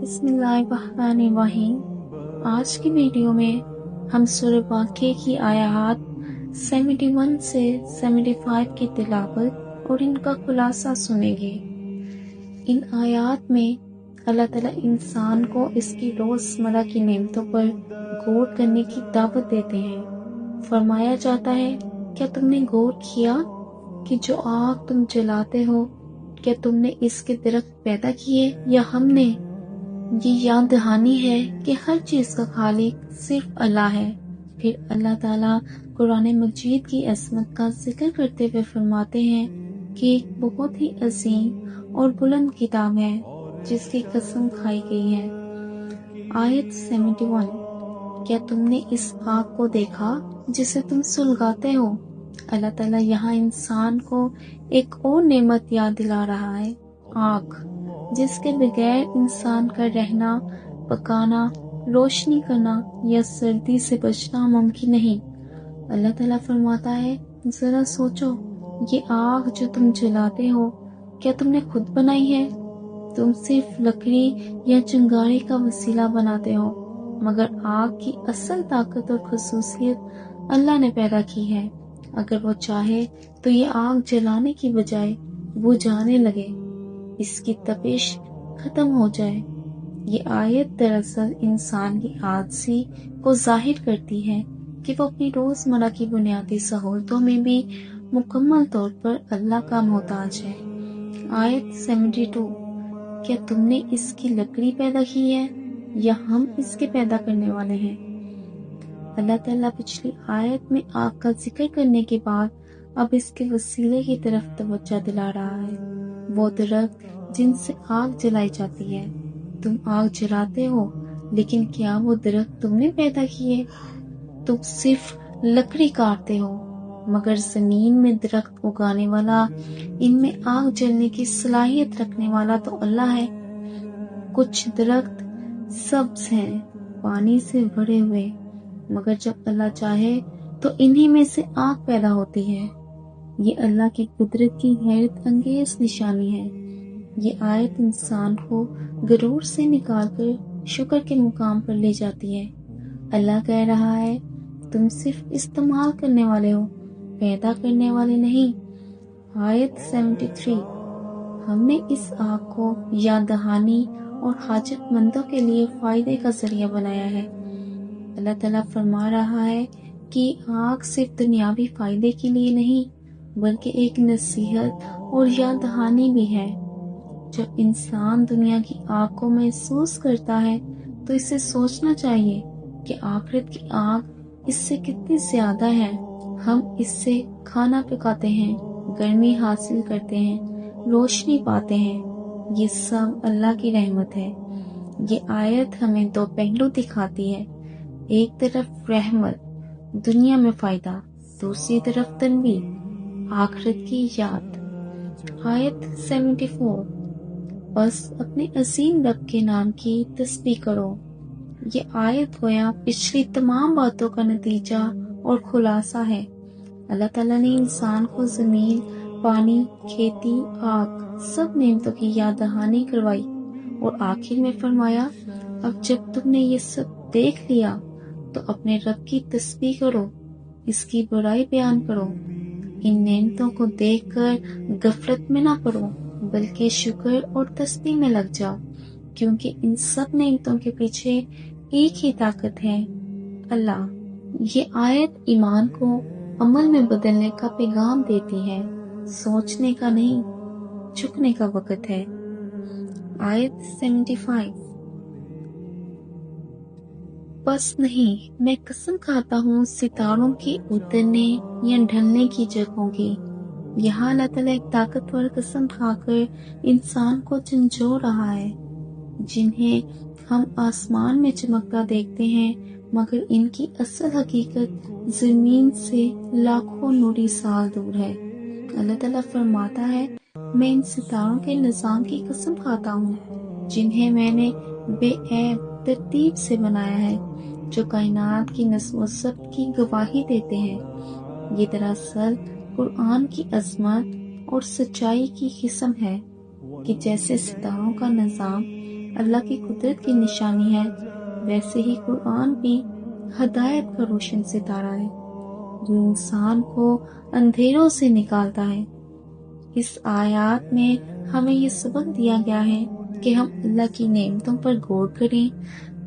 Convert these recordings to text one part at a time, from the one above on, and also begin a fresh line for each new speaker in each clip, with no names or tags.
بسم اللہ الرحمن الرحیم۔ آج کی ویڈیو میں ہم سورہ واقعہ کی آیات 71 سے 75 کی تلاوت اور ان کا خلاصہ سنیں گے۔ ان آیات میں اللہ تعالیٰ انسان کو اس کی روزمرہ کی نعمتوں پر غور کرنے کی دعوت دیتے ہیں۔ فرمایا جاتا ہے، کیا تم نے غور کیا کہ جو آگ تم جلاتے ہو، کیا تم نے اس کے درخت پیدا کیے یا ہم نے؟ یہ یاد دہانی ہے کہ ہر چیز کا خالق صرف اللہ ہے۔ پھر اللہ تعالیٰ قرآن مجید کی عظمت کا ذکر کرتے ہوئے فرماتے ہیں کہ ایک بہت ہی عظیم اور بلند کتاب ہے جس کی قسم کھائی گئی ہے۔ آیت 71، کیا تم نے اس آگ کو دیکھا جسے تم سلگاتے ہو؟ اللہ تعالیٰ یہاں انسان کو ایک اور نعمت یاد دلا رہا ہے، آگ، جس کے بغیر انسان کا رہنا، پکانا، روشنی کرنا یا سردی سے بچنا ممکن نہیں۔ اللہ تعالیٰ فرماتا ہے، ذرا سوچو، یہ آگ جو تم جلاتے ہو، کیا تم نے خود بنائی ہے؟ تم صرف لکڑی یا چنگاری کا وسیلہ بناتے ہو، مگر آگ کی اصل طاقت اور خصوصیت اللہ نے پیدا کی ہے۔ اگر وہ چاہے تو یہ آگ جلانے کی بجائے بجھانے لگے، اس کی تپش ختم ہو جائے۔ یہ آیت دراصل انسان کی عاجزی کو ظاہر کرتی ہے کہ وہ اپنی روزمرہ کی بنیادی سہولتوں میں بھی مکمل طور پر اللہ کا محتاج ہے۔ آیت 72، کیا تم نے اس کی لکڑی پیدا کی ہے یا ہم اس کے پیدا کرنے والے ہیں؟ اللہ تعالیٰ پچھلی آیت میں آگ کا ذکر کرنے کے بعد اب اس کے وسیلے کی طرف توجہ دلا رہا ہے، وہ درخت جن سے آگ جلائی جاتی ہے۔ تم آگ جلاتے ہو، لیکن کیا وہ درخت تم نے پیدا کیے؟ تم صرف لکڑی کاٹتے ہو، مگر زمین میں درخت اگانے والا، ان میں آگ جلنے کی صلاحیت رکھنے والا تو اللہ ہے۔ کچھ درخت سبز ہیں، پانی سے بھرے ہوئے، مگر جب اللہ چاہے تو انہی میں سے آگ پیدا ہوتی ہے۔ یہ اللہ کی قدرت کی حیرت انگیز نشانی ہے۔ یہ آیت انسان کو غرور سے نکال کر شکر کے مقام پر لے جاتی ہے۔ اللہ کہہ رہا ہے، تم صرف استعمال کرنے والے ہو، پیدا کرنے والے نہیں۔ آیت 73، ہم نے اس آگ کو یاد دہانی اور حاجت مندوں کے لیے فائدے کا ذریعہ بنایا ہے۔ اللہ تعالیٰ فرما رہا ہے کہ آگ صرف دنیاوی فائدے کے لیے نہیں، بلکہ ایک نصیحت اور یاد دہانی بھی ہے۔ جب انسان دنیا کی آگ کو محسوس کرتا ہے تو اسے سوچنا چاہیے کہ آخرت کی آگ اس سے کتنی زیادہ ہے۔ ہم اس سے کھانا پکاتے ہیں، گرمی حاصل کرتے ہیں، روشنی پاتے ہیں، یہ سب اللہ کی رحمت ہے۔ یہ آیت ہمیں دو پہلو دکھاتی ہے، ایک طرف رحمت، دنیا میں فائدہ، دوسری طرف تنبیہ، آخرت کی یاد۔ آیت 74، بس اپنے عظیم رب کے نام کی تسبیح کرو۔ یہ آیت گویا پچھلی تمام باتوں کا نتیجہ اور خلاصہ ہے۔ اللہ تعالیٰ نے انسان کو زمین، پانی، کھیتی، آگ، سب نعمتوں کی یاد دہانی کروائی اور آخر میں فرمایا، اب جب تم نے یہ سب دیکھ لیا تو اپنے رب کی تسبیح کرو، اس کی بڑائی بیان کرو۔ ان نعمتوں کو دیکھ کر غفلت میں نہ پڑو، بلکہ شکر اور تسبیح میں لگ جاؤ، کیونکہ ان سب نعمتوں کے پیچھے ایک ہی طاقت ہے، اللہ۔ یہ آیت ایمان کو عمل میں بدلنے کا پیغام دیتی ہے، سوچنے کا نہیں، جھکنے کا وقت ہے۔ آیت 75، بس نہیں، میں قسم کھاتا ہوں ستاروں کی اترنے یا ڈھلنے کی جگہوں کی۔ یہاں اللہ تعالیٰ ایک طاقتور قسم کھا کر انسان کو جھنجھوڑ رہا ہے، جنہیں ہم آسمان میں چمکتا دیکھتے ہیں، مگر ان کی اصل حقیقت زمین سے لاکھوں نوری سال دور ہے۔ اللہ تعالیٰ فرماتا ہے، میں ان ستاروں کے نظام کی قسم کھاتا ہوں جنہیں میں نے بے عیب ترتیب سے بنایا ہے، جو کائنات کی نظم و ضبط کی گواہی دیتے ہیں۔ یہ دراصل قرآن کی عظمت اور سچائی کی قسم ہے کہ جیسے ستاروں کا نظام اللہ کی قدرت کی نشانی ہے، ویسے ہی قرآن بھی ہدایت کا روشن ستارہ ہے جو انسان کو اندھیروں سے نکالتا ہے۔ اس آیات میں ہمیں یہ سبق دیا گیا ہے کہ ہم اللہ کی نعمتوں پر غور کریں،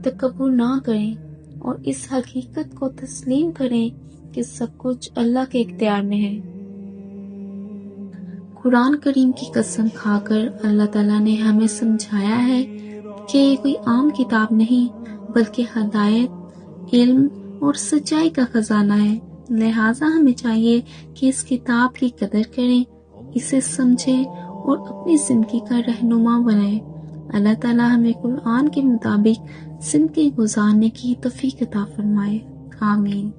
تکبر نہ کریں اور اس حقیقت کو تسلیم کریں کہ سب کچھ اللہ کے اختیار میں ہے۔ قرآن کریم کی قسم کھا کر اللہ تعالیٰ نے ہمیں سمجھایا ہے کہ یہ کوئی عام کتاب نہیں بلکہ ہدایت، علم اور سچائی کا خزانہ ہے، لہٰذا ہمیں چاہیے کہ اس کتاب کی قدر کریں، اسے سمجھیں اور اپنی زندگی کا رہنما بنائیں۔ اللہ تعالیٰ ہمیں قرآن کے مطابق زندگی گزارنے کی توفیق عطا فرمائے، آمین۔